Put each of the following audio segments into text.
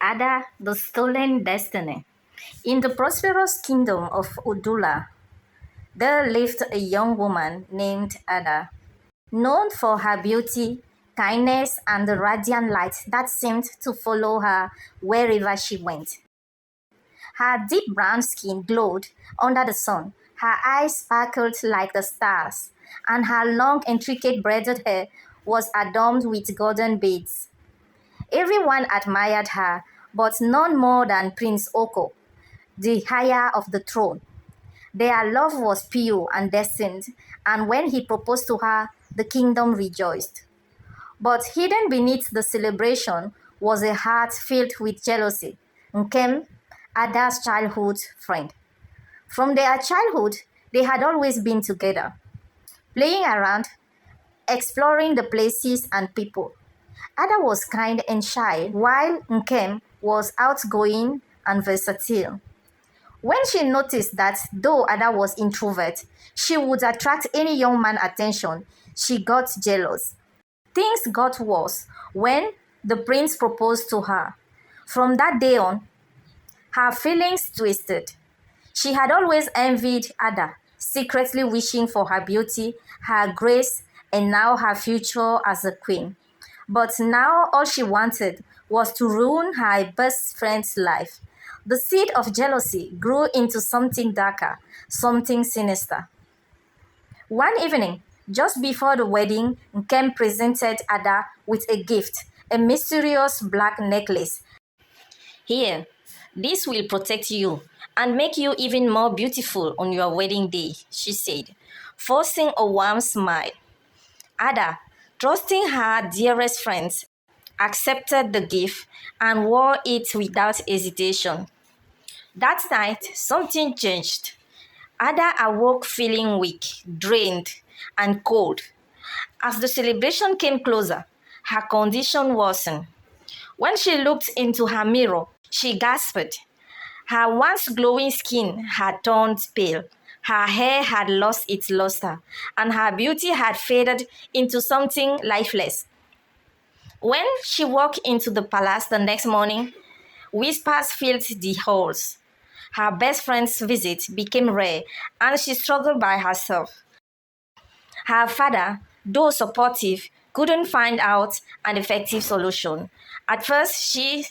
Ada, the Stolen Destiny. In the prosperous kingdom of Udula, there lived a young woman named Ada, known for her beauty, kindness, and the radiant light that seemed to follow her wherever she went. Her deep brown skin glowed under the sun, her eyes sparkled like the stars, and her long, intricate braided hair was adorned with golden beads. Everyone admired her, but none more than Prince Oko, the heir of the throne. Their love was pure and destined, and when he proposed to her, the kingdom rejoiced. But hidden beneath the celebration was a heart filled with jealousy. Nkem, Ada's childhood friend. From their childhood, they had always been together, playing around, exploring the places and people. Ada was kind and shy, while Nkem was outgoing and versatile. When she noticed that though Ada was introvert, she would attract any young man attention, she got jealous. Things got worse when the prince proposed to her. From that day on, her feelings twisted. She had always envied Ada, secretly wishing for her beauty, her grace, and now her future as a queen. But now all she wanted was to ruin her best friend's life. The seed of jealousy grew into something darker, something sinister. One evening, just before the wedding, Nkem presented Ada with a gift, a mysterious black necklace. Here, this will protect you and make you even more beautiful on your wedding day, she said, forcing a warm smile. Ada, trusting her dearest friends, accepted the gift and wore it without hesitation. That night, something changed. Ada awoke feeling weak, drained, and cold. As the celebration came closer, her condition worsened. When she looked into her mirror, she gasped. Her once glowing skin had turned pale, her hair had lost its luster, and her beauty had faded into something lifeless. When she walked into the palace the next morning, whispers filled the halls. Her best friend's visit became rare, and she struggled by herself. Her father, though supportive, couldn't find out an effective solution. At first, she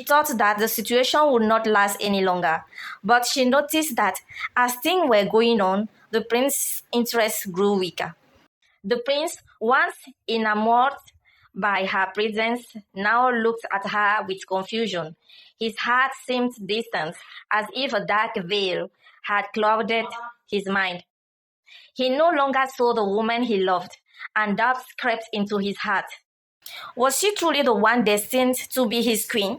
thought that the situation would not last any longer, but she noticed that as things were going on, the prince's interest grew weaker. The prince, once enamored by her presence, now looked at her with confusion. His heart seemed distant, as if a dark veil had clouded his mind. He no longer saw the woman he loved, and doubts crept into his heart. Was she truly the one destined to be his queen?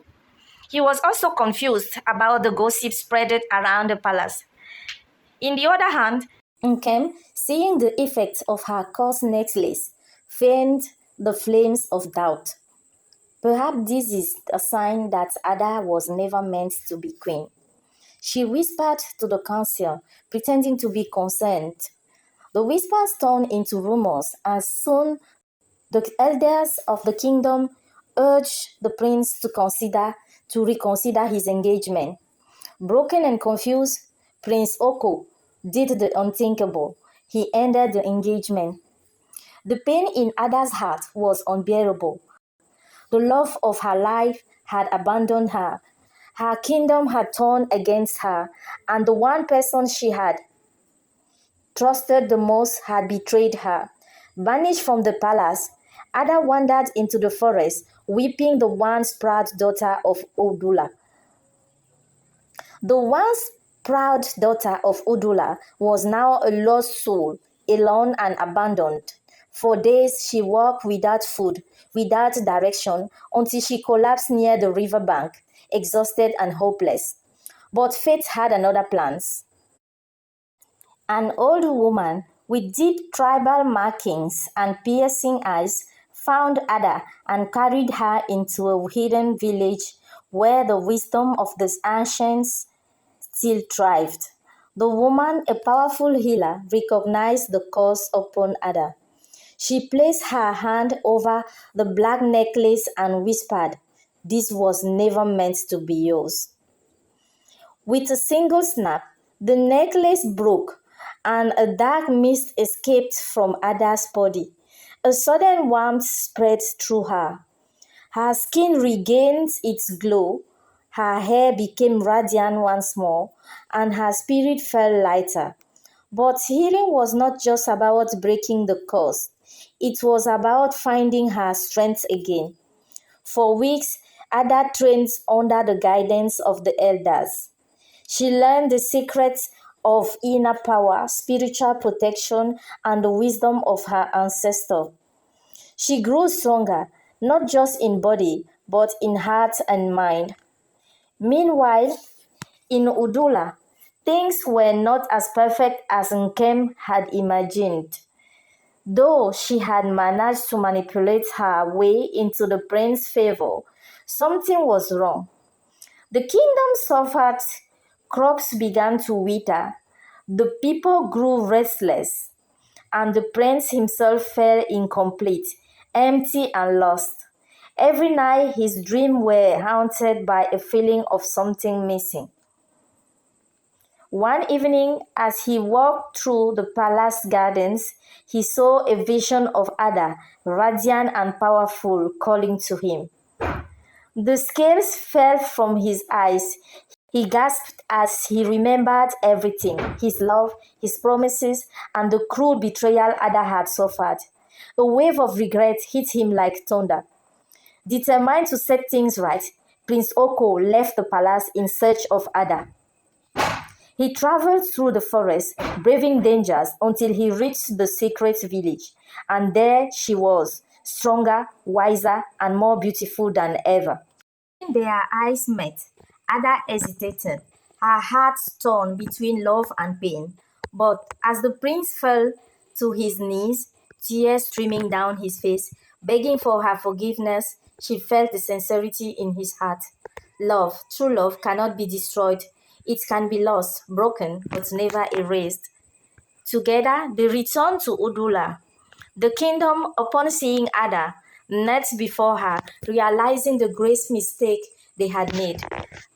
He was also confused about the gossip spread around the palace. In the other hand, Nkem, seeing the effect of her cursed necklace, fanned the flames of doubt. Perhaps this is a sign that Ada was never meant to be queen. She whispered to the council, pretending to be concerned. The whispers turned into rumors, and soon the elders of the kingdom urged the prince to reconsider his engagement. Broken and confused, Prince Oko did the unthinkable. He ended the engagement. The pain in Ada's heart was unbearable. The love of her life had abandoned her. Her kingdom had turned against her, and the one person she had trusted the most had betrayed her. Banished from the palace, Ada wandered into the forest, weeping the once proud daughter of Odula. The once proud daughter of Udula was now a lost soul, alone and abandoned. For days she walked without food, without direction, until she collapsed near the river bank, exhausted and hopeless. But fate had another plans. An old woman with deep tribal markings and piercing eyes found Ada and carried her into a hidden village where the wisdom of the ancients still thrived. The woman, a powerful healer, recognized the curse upon Ada. She placed her hand over the black necklace and whispered, This was never meant to be yours. With a single snap, the necklace broke, and a dark mist escaped from Ada's body. A sudden warmth spread through her. Her skin regained its glow, her hair became radiant once more, and her spirit felt lighter. But healing was not just about breaking the curse, it was about finding her strength again. For weeks, Ada trained under the guidance of the elders. She learned the secrets of inner power, spiritual protection, and the wisdom of her ancestors. She grew stronger, not just in body, but in heart and mind. Meanwhile, in Udula, things were not as perfect as Nkem had imagined. Though she had managed to manipulate her way into the prince's favor, something was wrong. The kingdom suffered, crops began to wither, the people grew restless, and the prince himself felt incomplete, empty, and lost. Every night his dreams were haunted by a feeling of something missing. One evening, as he walked through the palace gardens, he saw a vision of Ada, radiant and powerful, calling to him. The scales fell from his eyes. He gasped as he remembered everything, his love, his promises, and the cruel betrayal Ada had suffered. A wave of regret hit him like thunder. Determined to set things right, Prince Oko left the palace in search of Ada. He traveled through the forest, braving dangers until he reached the secret village, and there she was, stronger, wiser, and more beautiful than ever. When their eyes met, Ada hesitated, her heart torn between love and pain. But as the prince fell to his knees, tears streaming down his face, begging for her forgiveness, she felt the sincerity in his heart. Love, true love, cannot be destroyed. It can be lost, broken, but never erased. Together, they returned to Udula. The kingdom, upon seeing Ada, knelt before her, realizing the great mistake they had made.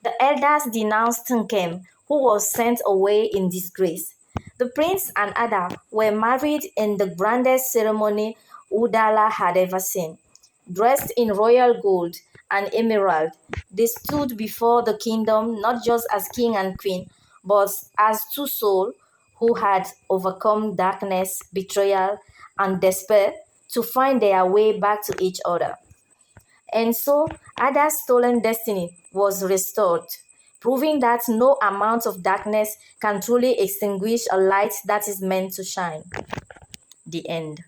The elders denounced Nkem, who was sent away in disgrace. The prince and Ada were married in the grandest ceremony Udala had ever seen. Dressed in royal gold and emerald, they stood before the kingdom not just as king and queen, but as two souls who had overcome darkness, betrayal, and despair to find their way back to each other. And so, Ada's stolen destiny was restored, proving that no amount of darkness can truly extinguish a light that is meant to shine. The end.